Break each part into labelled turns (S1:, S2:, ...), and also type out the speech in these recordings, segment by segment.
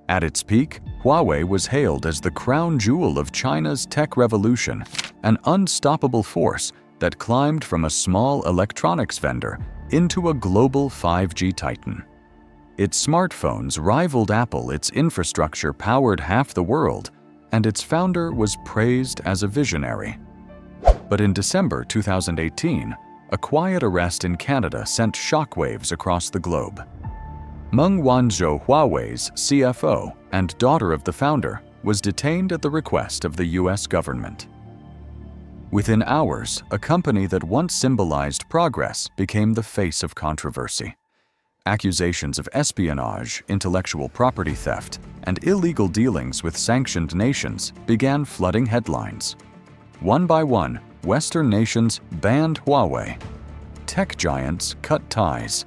S1: At its peak, Huawei was hailed as the crown jewel of China's tech revolution, an unstoppable force that climbed from a small electronics vendor into a global 5G titan. Its smartphones rivaled Apple, its infrastructure powered half the world, and its founder was praised as a visionary. But in December 2018, a quiet arrest in Canada sent shockwaves across the globe. Meng Wanzhou, Huawei's CFO and daughter of the founder, was detained at the request of the US government. Within hours, a company that once symbolized progress became the face of controversy. Accusations of espionage, intellectual property theft, and illegal dealings with sanctioned nations began flooding headlines. One by one, Western nations banned Huawei. Tech giants cut ties.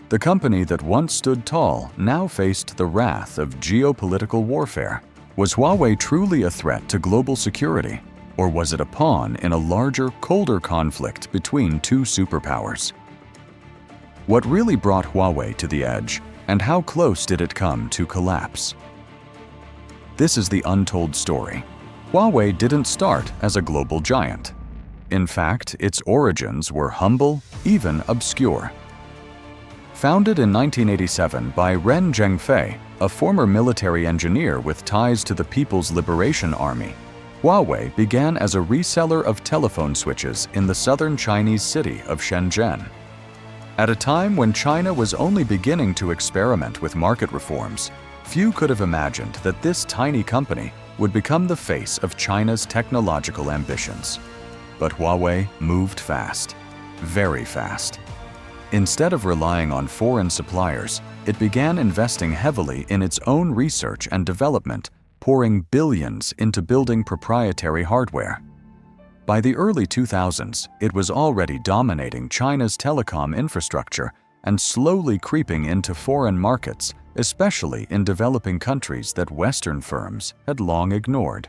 S1: The company that once stood tall now faced the wrath of geopolitical warfare. Was Huawei truly a threat to global security, or was it a pawn in a larger, colder conflict between two superpowers? What really brought Huawei to the edge, and how close did it come to collapse? This is the untold story. Huawei didn't start as a global giant. In fact, its origins were humble, even obscure. Founded in 1987 by Ren Zhengfei, a former military engineer with ties to the People's Liberation Army, Huawei began as a reseller of telephone switches in the southern Chinese city of Shenzhen. At a time when China was only beginning to experiment with market reforms, few could have imagined that this tiny company would become the face of China's technological ambitions. But Huawei moved fast, very fast. Instead of relying on foreign suppliers, it began investing heavily in its own research and development, pouring billions into building proprietary hardware. By the early 2000s, it was already dominating China's telecom infrastructure and slowly creeping into foreign markets, especially in developing countries that Western firms had long ignored.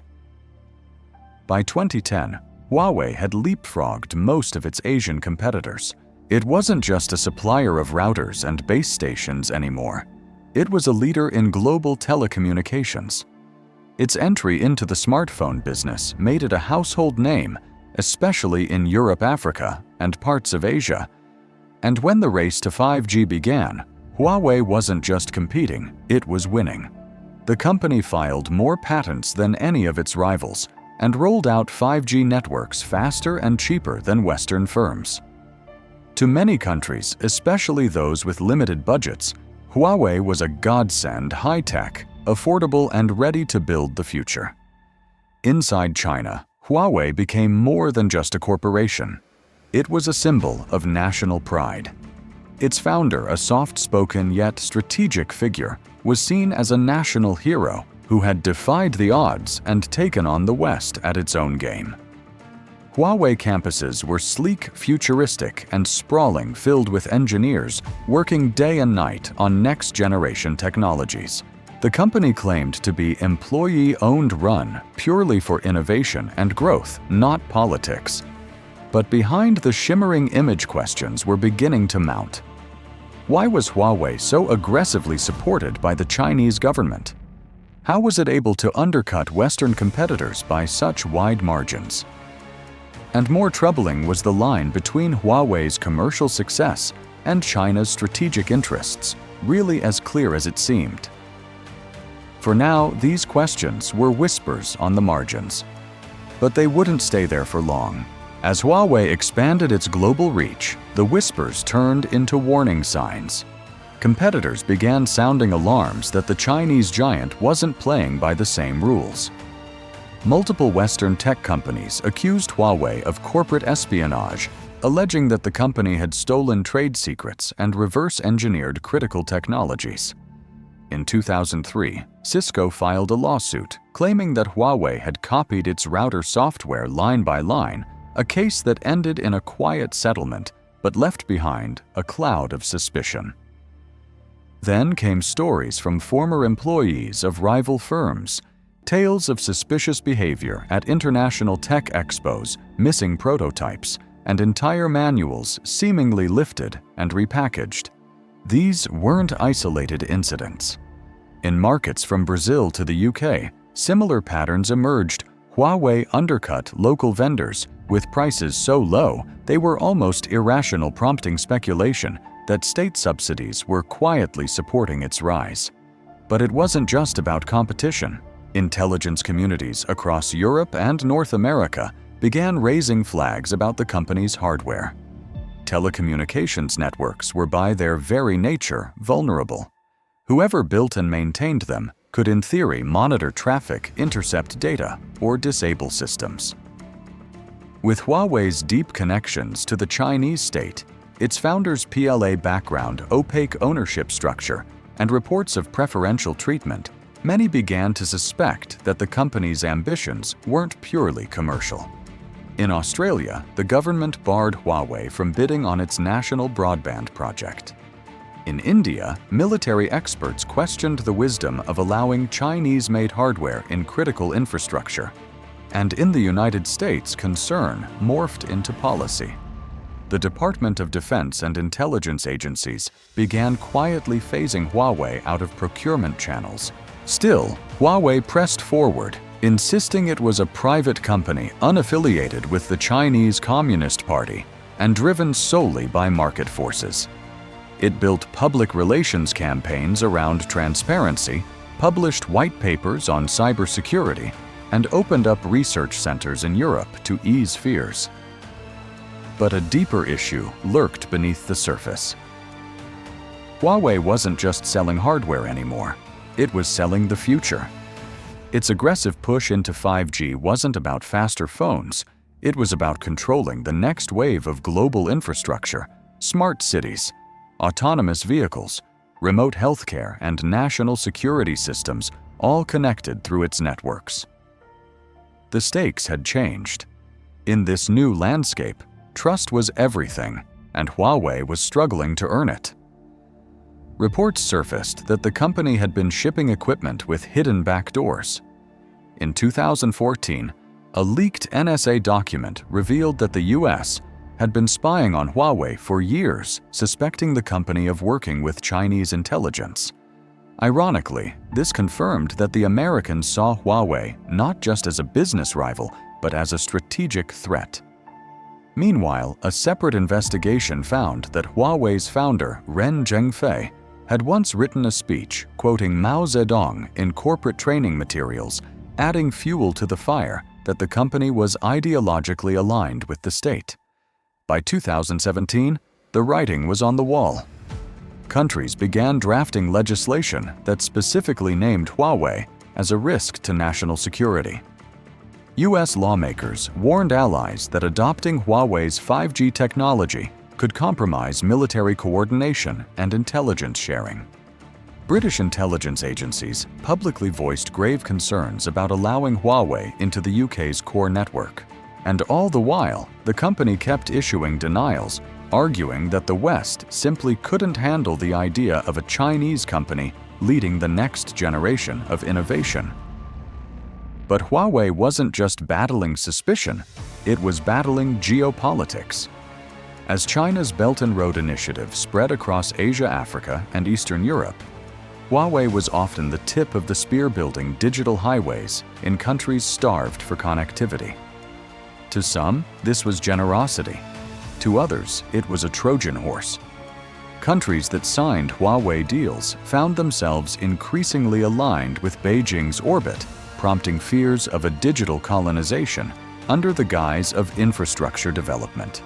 S1: By 2010, Huawei had leapfrogged most of its Asian competitors. It wasn't just a supplier of routers and base stations anymore. It was a leader in global telecommunications. Its entry into the smartphone business made it a household name, especially in Europe, Africa, and parts of Asia. And when the race to 5G began, Huawei wasn't just competing, it was winning. The company filed more patents than any of its rivals and rolled out 5G networks faster and cheaper than Western firms. To many countries, especially those with limited budgets, Huawei was a godsend, high-tech, affordable, and ready to build the future. Inside China, Huawei became more than just a corporation. It was a symbol of national pride. Its founder, a soft-spoken yet strategic figure, was seen as a national hero who had defied the odds and taken on the West at its own game. Huawei campuses were sleek, futuristic, and sprawling, filled with engineers working day and night on next-generation technologies. The company claimed to be employee-owned run purely for innovation and growth, not politics. But behind the shimmering image, questions were beginning to mount. Why was Huawei so aggressively supported by the Chinese government? How was it able to undercut Western competitors by such wide margins? And more troubling was the line between Huawei's commercial success and China's strategic interests, really as clear as it seemed. For now, these questions were whispers on the margins. But they wouldn't stay there for long. As Huawei expanded its global reach, the whispers turned into warning signs. Competitors began sounding alarms that the Chinese giant wasn't playing by the same rules. Multiple Western tech companies accused Huawei of corporate espionage, alleging that the company had stolen trade secrets and reverse-engineered critical technologies. In 2003, Cisco filed a lawsuit claiming that Huawei had copied its router software line by line, a case that ended in a quiet settlement but left behind a cloud of suspicion. Then came stories from former employees of rival firms, tales of suspicious behavior at international tech expos, missing prototypes, and entire manuals seemingly lifted and repackaged. These weren't isolated incidents. In markets from Brazil to the UK, similar patterns emerged. Huawei undercut local vendors with prices so low they were almost irrational, prompting speculation that state subsidies were quietly supporting its rise. But it wasn't just about competition. Intelligence communities across Europe and North America began raising flags about the company's hardware. Telecommunications networks were by their very nature vulnerable. Whoever built and maintained them could in theory monitor traffic, intercept data, or disable systems. With Huawei's deep connections to the Chinese state, its founder's PLA background, opaque ownership structure, and reports of preferential treatment, many began to suspect that the company's ambitions weren't purely commercial. In Australia, the government barred Huawei from bidding on its national broadband project. In India, military experts questioned the wisdom of allowing Chinese-made hardware in critical infrastructure. And in the United States, concern morphed into policy. The Department of Defense and intelligence agencies began quietly phasing Huawei out of procurement channels. Still, Huawei pressed forward, insisting it was a private company unaffiliated with the Chinese Communist Party and driven solely by market forces. It built public relations campaigns around transparency, published white papers on cybersecurity, and opened up research centers in Europe to ease fears. But a deeper issue lurked beneath the surface. Huawei wasn't just selling hardware anymore, it was selling the future. Its aggressive push into 5G wasn't about faster phones, it was about controlling the next wave of global infrastructure, smart cities, autonomous vehicles, remote healthcare, and national security systems, all connected through its networks. The stakes had changed. In this new landscape, trust was everything, and Huawei was struggling to earn it. Reports surfaced that the company had been shipping equipment with hidden backdoors. In 2014, a leaked NSA document revealed that the US had been spying on Huawei for years, suspecting the company of working with Chinese intelligence. Ironically, this confirmed that the Americans saw Huawei not just as a business rival, but as a strategic threat. Meanwhile, a separate investigation found that Huawei's founder, Ren Zhengfei, had once written a speech quoting Mao Zedong in corporate training materials, adding fuel to the fire that the company was ideologically aligned with the state. By 2017, the writing was on the wall. Countries began drafting legislation that specifically named Huawei as a risk to national security. US lawmakers warned allies that adopting Huawei's 5G technology could compromise military coordination and intelligence sharing. British intelligence agencies publicly voiced grave concerns about allowing Huawei into the UK's core network. And all the while, the company kept issuing denials, arguing that the West simply couldn't handle the idea of a Chinese company leading the next generation of innovation. But Huawei wasn't just battling suspicion, it was battling geopolitics. As China's Belt and Road Initiative spread across Asia, Africa, and Eastern Europe, Huawei was often the tip of the spear building digital highways in countries starved for connectivity. To some, this was generosity. To others, it was a Trojan horse. Countries that signed Huawei deals found themselves increasingly aligned with Beijing's orbit, prompting fears of a digital colonization under the guise of infrastructure development.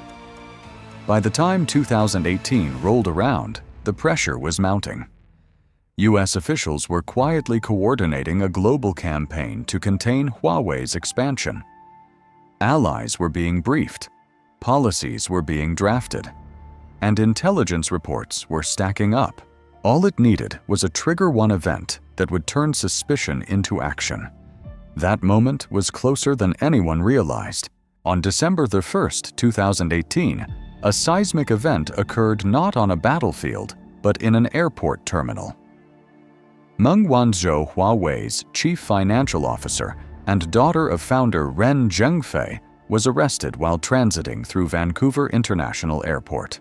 S1: By the time 2018 rolled around, the pressure was mounting. US officials were quietly coordinating a global campaign to contain Huawei's expansion. Allies were being briefed, policies were being drafted, and intelligence reports were stacking up. All it needed was a trigger-one event that would turn suspicion into action. That moment was closer than anyone realized. On December 1st, 2018, a seismic event occurred not on a battlefield, but in an airport terminal. Meng Wanzhou, Huawei's chief financial officer and daughter of founder Ren Zhengfei, was arrested while transiting through Vancouver International Airport.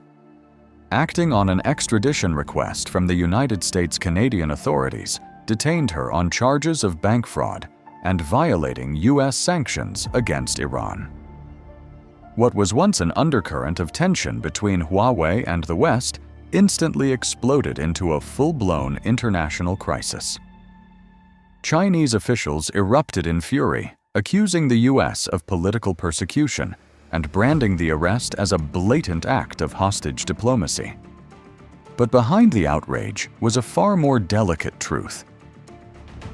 S1: Acting on an extradition request from the United States Canadian authorities, detained her on charges of bank fraud and violating U.S. sanctions against Iran. What was once an undercurrent of tension between Huawei and the West instantly exploded into a full-blown international crisis. Chinese officials erupted in fury, accusing the U.S. of political persecution and branding the arrest as a blatant act of hostage diplomacy. But behind the outrage was a far more delicate truth.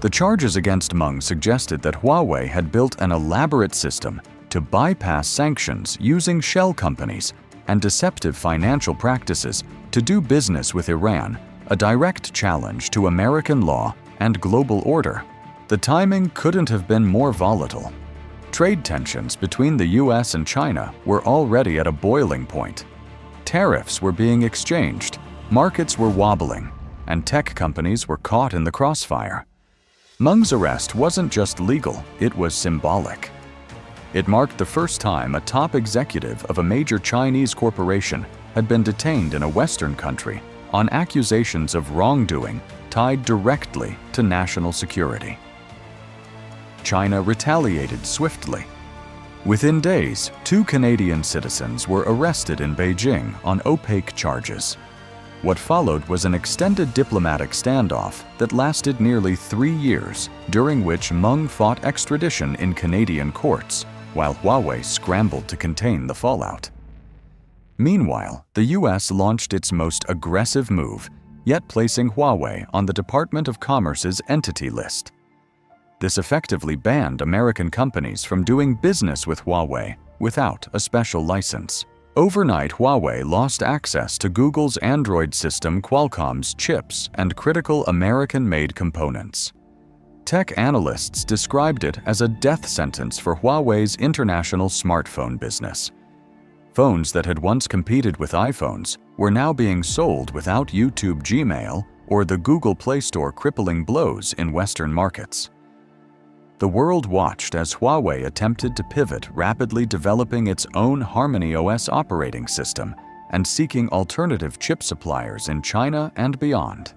S1: The charges against Meng suggested that Huawei had built an elaborate system to bypass sanctions using shell companies and deceptive financial practices to do business with Iran, a direct challenge to American law and global order. The timing couldn't have been more volatile. Trade tensions between the US and China were already at a boiling point. Tariffs were being exchanged, markets were wobbling, and tech companies were caught in the crossfire. Meng's arrest wasn't just legal, it was symbolic. It marked the first time a top executive of a major Chinese corporation had been detained in a Western country on accusations of wrongdoing tied directly to national security. China retaliated swiftly. Within days, 2 Canadian citizens were arrested in Beijing on opaque charges. What followed was an extended diplomatic standoff that lasted nearly 3 years, during which Meng fought extradition in Canadian courts, while Huawei scrambled to contain the fallout. Meanwhile, the US launched its most aggressive move, yet placing Huawei on the Department of Commerce's entity list. This effectively banned American companies from doing business with Huawei without a special license. Overnight, Huawei lost access to Google's Android system, Qualcomm's chips, and critical American-made components. Tech analysts described it as a death sentence for Huawei's international smartphone business. Phones that had once competed with iPhones were now being sold without YouTube Gmail or the Google Play Store, crippling blows in Western markets. The world watched as Huawei attempted to pivot, rapidly developing its own HarmonyOS operating system and seeking alternative chip suppliers in China and beyond.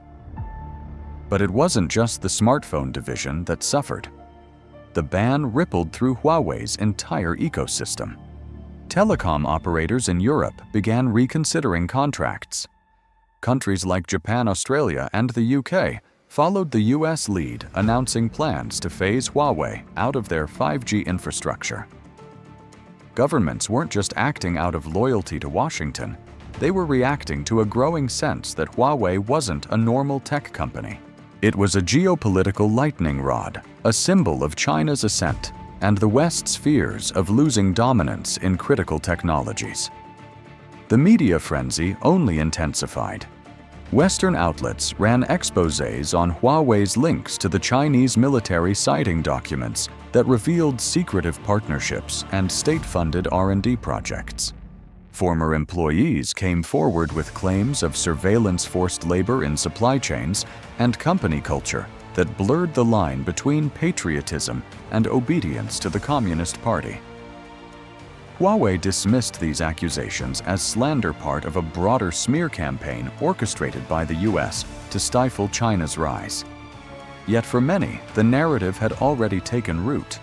S1: But it wasn't just the smartphone division that suffered. The ban rippled through Huawei's entire ecosystem. Telecom operators in Europe began reconsidering contracts. Countries like Japan, Australia, and the UK followed the US lead, announcing plans to phase Huawei out of their 5G infrastructure. Governments weren't just acting out of loyalty to Washington, they were reacting to a growing sense that Huawei wasn't a normal tech company. It was a geopolitical lightning rod, a symbol of China's ascent and the West's fears of losing dominance in critical technologies. The media frenzy only intensified. Western outlets ran exposés on Huawei's links to the Chinese military sighting documents that revealed secretive partnerships and state-funded R&D projects. Former employees came forward with claims of surveillance, forced labor in supply chains, and company culture that blurred the line between patriotism and obedience to the Communist Party. Huawei dismissed these accusations as slander, part of a broader smear campaign orchestrated by the US to stifle China's rise. Yet for many, the narrative had already taken root.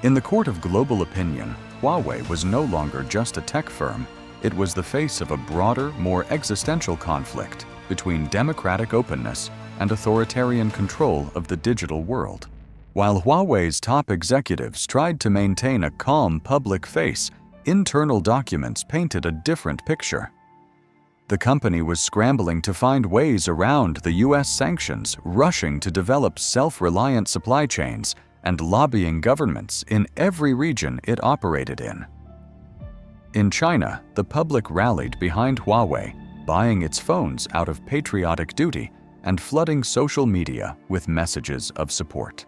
S1: In the court of global opinion, Huawei was no longer just a tech firm, it was the face of a broader, more existential conflict between democratic openness and authoritarian control of the digital world. While Huawei's top executives tried to maintain a calm public face, internal documents painted a different picture. The company was scrambling to find ways around the US sanctions, rushing to develop self-reliant supply chains, and lobbying governments in every region it operated in. In China, the public rallied behind Huawei, buying its phones out of patriotic duty and flooding social media with messages of support.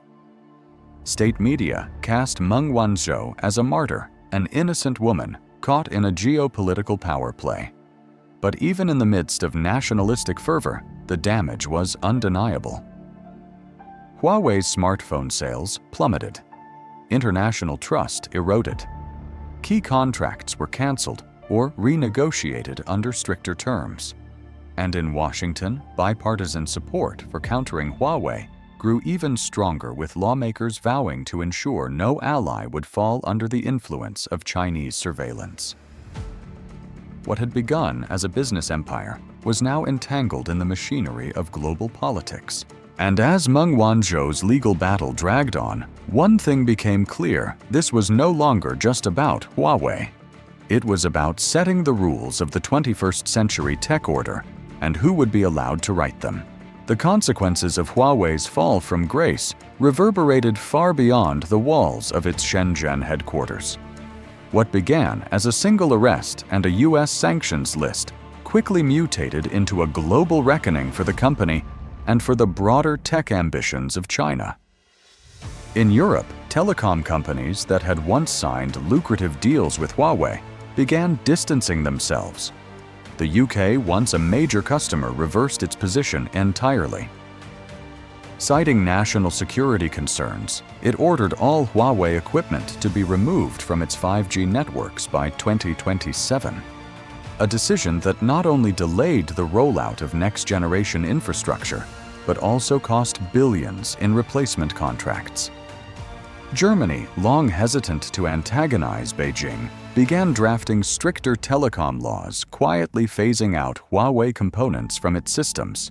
S1: State media cast Meng Wanzhou as a martyr, an innocent woman caught in a geopolitical power play. But even in the midst of nationalistic fervor, the damage was undeniable. Huawei's smartphone sales plummeted. International trust eroded. Key contracts were canceled or renegotiated under stricter terms. And in Washington, bipartisan support for countering Huawei grew even stronger, with lawmakers vowing to ensure no ally would fall under the influence of Chinese surveillance. What had begun as a business empire was now entangled in the machinery of global politics. And as Meng Wanzhou's legal battle dragged on, one thing became clear: this was no longer just about Huawei. It was about setting the rules of the 21st century tech order and who would be allowed to write them. The consequences of Huawei's fall from grace reverberated far beyond the walls of its Shenzhen headquarters. What began as a single arrest and a US sanctions list quickly mutated into a global reckoning for the company and for the broader tech ambitions of China. In Europe, telecom companies that had once signed lucrative deals with Huawei began distancing themselves. The UK, once a major customer, reversed its position entirely. Citing national security concerns, it ordered all Huawei equipment to be removed from its 5G networks by 2027. A decision that not only delayed the rollout of next-generation infrastructure, but also cost billions in replacement contracts. Germany, long hesitant to antagonize Beijing, began drafting stricter telecom laws, quietly phasing out Huawei components from its systems.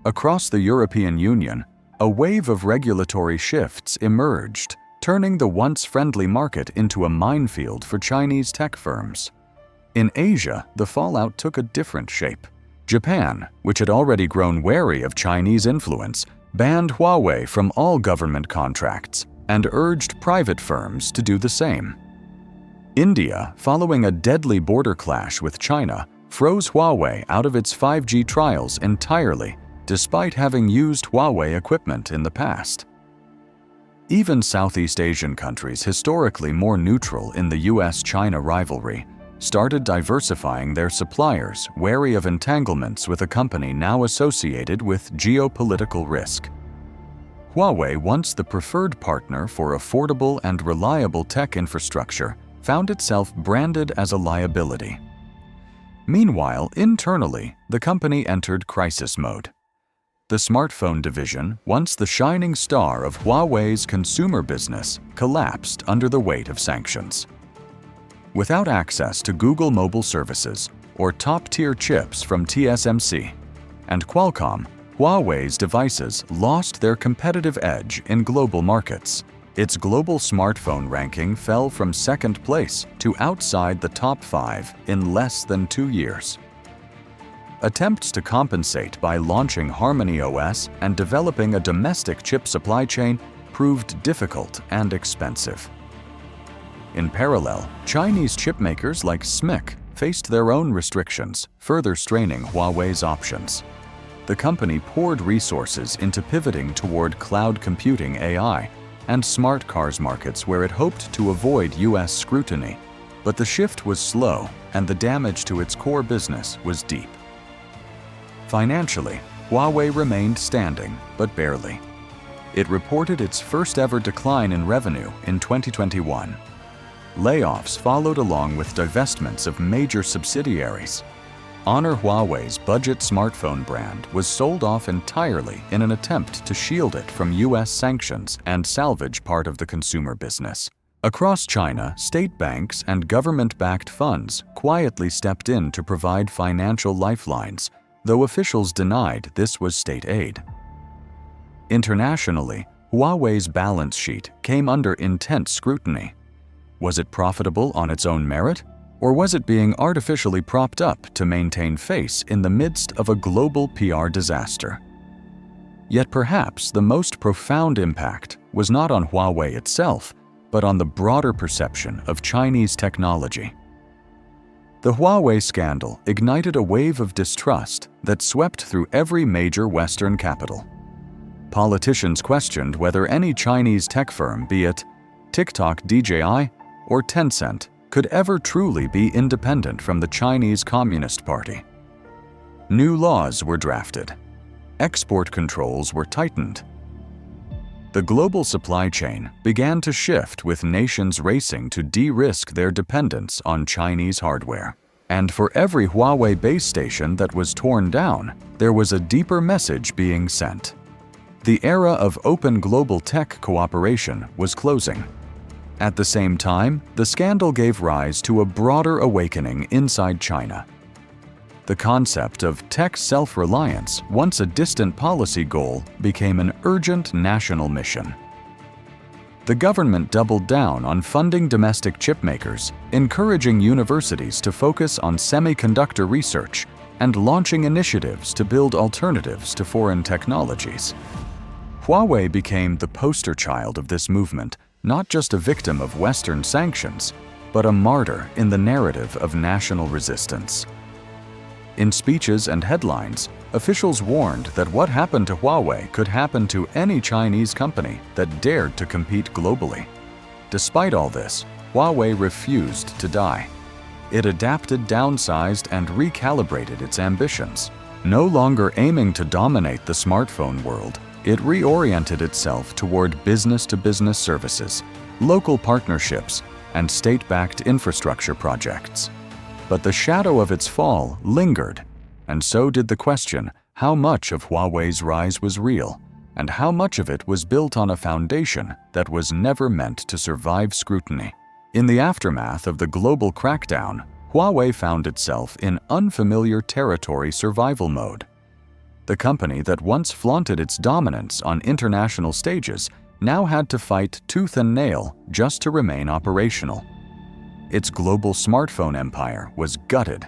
S1: Across the European Union, a wave of regulatory shifts emerged, turning the once friendly market into a minefield for Chinese tech firms. In Asia, the fallout took a different shape. Japan, which had already grown wary of Chinese influence, banned Huawei from all government contracts and urged private firms to do the same. India, following a deadly border clash with China, froze Huawei out of its 5G trials entirely, despite having used Huawei equipment in the past. Even Southeast Asian countries, historically more neutral in the US-China rivalry, started diversifying their suppliers, wary of entanglements with a company now associated with geopolitical risk. Huawei, once the preferred partner for affordable and reliable tech infrastructure, found itself branded as a liability. Meanwhile, internally, the company entered crisis mode. The smartphone division, once the shining star of Huawei's consumer business, collapsed under the weight of sanctions. Without access to Google mobile services or top-tier chips from TSMC and Qualcomm, Huawei's devices lost their competitive edge in global markets. Its global smartphone ranking fell from second place to outside the top 5 in less than 2 years. Attempts to compensate by launching HarmonyOS and developing a domestic chip supply chain proved difficult and expensive. In parallel, Chinese chipmakers like SMIC faced their own restrictions, further straining Huawei's options. The company poured resources into pivoting toward cloud computing, AI, and smart cars markets where it hoped to avoid US scrutiny. But the shift was slow, and the damage to its core business was deep. Financially, Huawei remained standing, but barely. It reported its first-ever decline in revenue in 2021. Layoffs followed along with divestments of major subsidiaries. Honor Huawei's budget smartphone brand was sold off entirely in an attempt to shield it from US sanctions and salvage part of the consumer business. Across China, state banks and government-backed funds quietly stepped in to provide financial lifelines, though officials denied this was state aid. Internationally, Huawei's balance sheet came under intense scrutiny. Was it profitable on its own merit? Or was it being artificially propped up to maintain face in the midst of a global PR disaster? Yet perhaps the most profound impact was not on Huawei itself, but on the broader perception of Chinese technology. The Huawei scandal ignited a wave of distrust that swept through every major Western capital. Politicians questioned whether any Chinese tech firm, be it TikTok, DJI, or Tencent, could ever truly be independent from the Chinese Communist Party. New laws were drafted. Export controls were tightened. The global supply chain began to shift, with nations racing to de-risk their dependence on Chinese hardware. And for every Huawei base station that was torn down, there was a deeper message being sent. The era of open global tech cooperation was closing. At the same time, the scandal gave rise to a broader awakening inside China. The concept of tech self-reliance, once a distant policy goal, became an urgent national mission. The government doubled down on funding domestic chipmakers, encouraging universities to focus on semiconductor research, and launching initiatives to build alternatives to foreign technologies. Huawei became the poster child of this movement, not just a victim of Western sanctions, but a martyr in the narrative of national resistance. In speeches and headlines, officials warned that what happened to Huawei could happen to any Chinese company that dared to compete globally. Despite all this, Huawei refused to die. It adapted, downsized, and recalibrated its ambitions. No longer aiming to dominate the smartphone world, it reoriented itself toward business-to-business services, local partnerships, and state-backed infrastructure projects. But the shadow of its fall lingered, and so did the question how much of Huawei's rise was real, and how much of it was built on a foundation that was never meant to survive scrutiny. In the aftermath of the global crackdown, Huawei found itself in unfamiliar territory survival mode. The company that once flaunted its dominance on international stages now had to fight tooth and nail just to remain operational. Its global smartphone empire was gutted.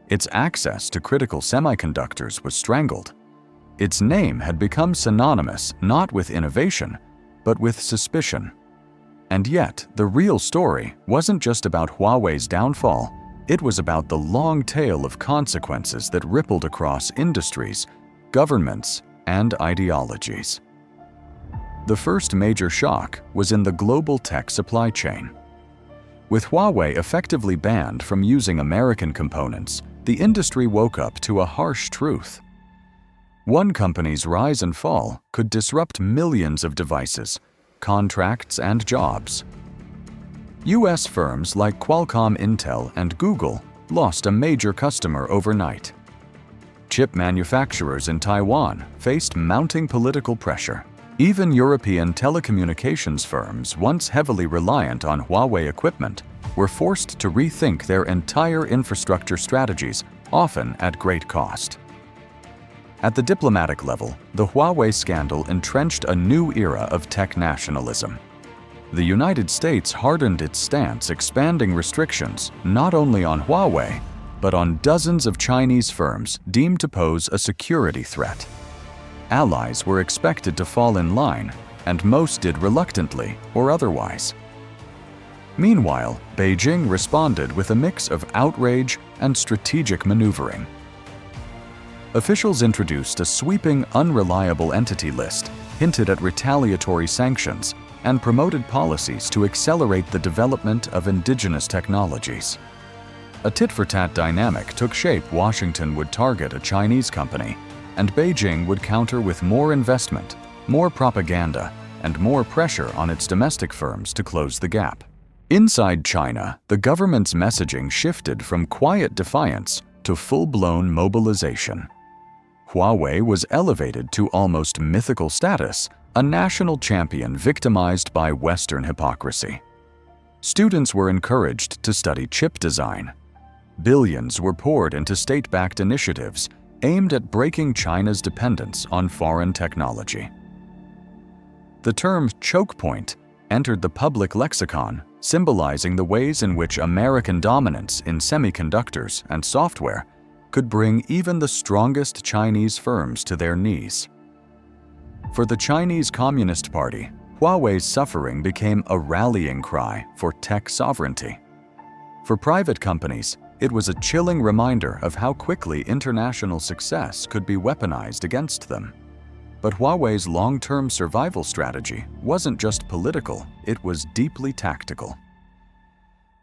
S1: Its access to critical semiconductors was strangled. Its name had become synonymous not with innovation, but with suspicion. And yet, the real story wasn't just about Huawei's downfall, it was about the long tail of consequences that rippled across industries, governments, and ideologies. The first major shock was in the global tech supply chain. With Huawei effectively banned from using American components, the industry woke up to a harsh truth. One company's rise and fall could disrupt millions of devices, contracts, and jobs. US firms like Qualcomm, Intel, and Google lost a major customer overnight. Chip manufacturers in Taiwan faced mounting political pressure. Even European telecommunications firms, once heavily reliant on Huawei equipment, were forced to rethink their entire infrastructure strategies, often at great cost. At the diplomatic level, the Huawei scandal entrenched a new era of tech nationalism. The United States hardened its stance, expanding restrictions not only on Huawei, but on dozens of Chinese firms deemed to pose a security threat. Allies were expected to fall in line, and most did reluctantly or otherwise. Meanwhile, Beijing responded with a mix of outrage and strategic maneuvering. Officials introduced a sweeping unreliable entity list, hinted at retaliatory sanctions, and promoted policies to accelerate the development of indigenous technologies. A tit-for-tat dynamic took shape. Washington would target a Chinese company, and Beijing would counter with more investment, more propaganda, and more pressure on its domestic firms to close the gap. Inside China, the government's messaging shifted from quiet defiance to full-blown mobilization. Huawei was elevated to almost mythical status, a national champion victimized by Western hypocrisy. Students were encouraged to study chip design. Billions were poured into state-backed initiatives aimed at breaking China's dependence on foreign technology. The term choke point entered the public lexicon, symbolizing the ways in which American dominance in semiconductors and software could bring even the strongest Chinese firms to their knees. For the Chinese Communist Party, Huawei's suffering became a rallying cry for tech sovereignty. For private companies, it was a chilling reminder of how quickly international success could be weaponized against them. But Huawei's long-term survival strategy wasn't just political, it was deeply tactical.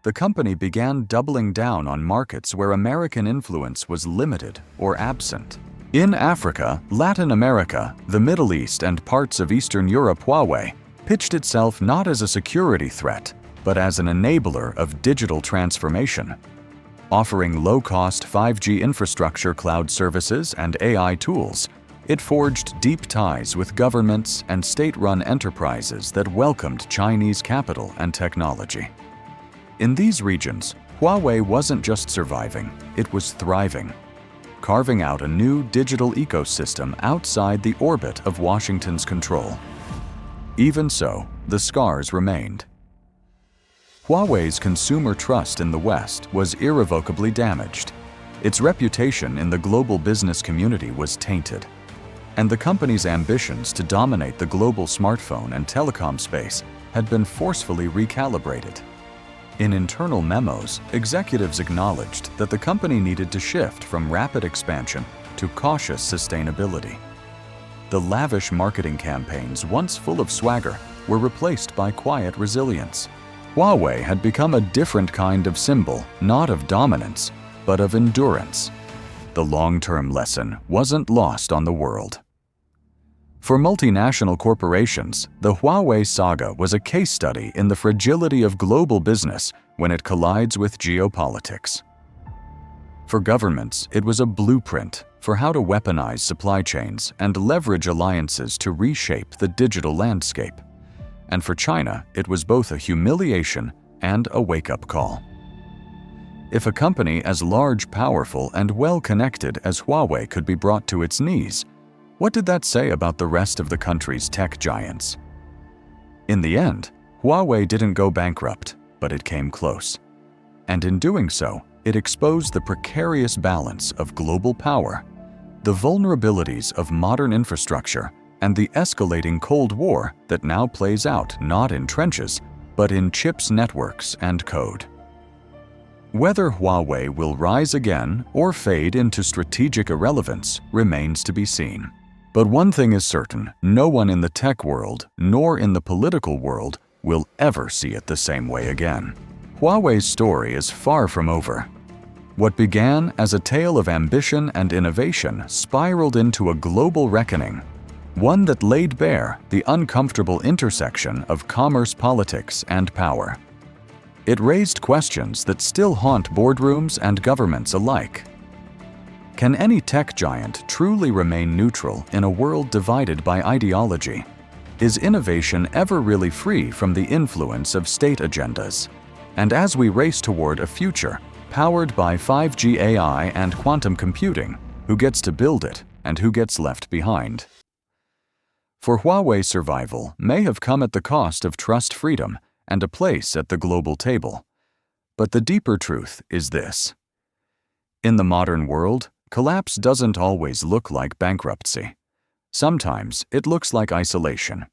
S1: The company began doubling down on markets where American influence was limited or absent. In Africa, Latin America, the Middle East, and parts of Eastern Europe, Huawei pitched itself not as a security threat, but as an enabler of digital transformation. Offering low-cost 5G infrastructure, cloud services, and AI tools, It forged deep ties with governments and state-run enterprises that welcomed Chinese capital and technology. In these regions, Huawei wasn't just surviving, it was thriving, carving out a new digital ecosystem outside the orbit of Washington's control. Even so, the scars remained. Huawei's consumer trust in the West was irrevocably damaged. Its reputation in the global business community was tainted, and the company's ambitions to dominate the global smartphone and telecom space had been forcefully recalibrated. In internal memos, executives acknowledged that the company needed to shift from rapid expansion to cautious sustainability. The lavish marketing campaigns, once full of swagger, were replaced by quiet resilience. Huawei had become a different kind of symbol, not of dominance, but of endurance. The long-term lesson wasn't lost on the world. For multinational corporations, the Huawei saga was a case study in the fragility of global business when it collides with geopolitics. For governments, it was a blueprint for how to weaponize supply chains and leverage alliances to reshape the digital landscape. And for China, it was both a humiliation and a wake-up call. If a company as large, powerful, and well-connected as Huawei could be brought to its knees, what did that say about the rest of the country's tech giants? In the end, Huawei didn't go bankrupt, but it came close. And in doing so, it exposed the precarious balance of global power, the vulnerabilities of modern infrastructure, and the escalating Cold War that now plays out not in trenches, but in chips, networks, and code. Whether Huawei will rise again or fade into strategic irrelevance remains to be seen. But one thing is certain, no one in the tech world, nor in the political world, will ever see it the same way again. Huawei's story is far from over. What began as a tale of ambition and innovation spiraled into a global reckoning, one that laid bare the uncomfortable intersection of commerce, politics, and power. It raised questions that still haunt boardrooms and governments alike. Can any tech giant truly remain neutral in a world divided by ideology? Is innovation ever really free from the influence of state agendas? And as we race toward a future powered by 5G AI and quantum computing, who gets to build it and who gets left behind? For Huawei's survival may have come at the cost of trust, freedom, and a place at the global table. But the deeper truth is this. In the modern world, collapse doesn't always look like bankruptcy. Sometimes it looks like isolation.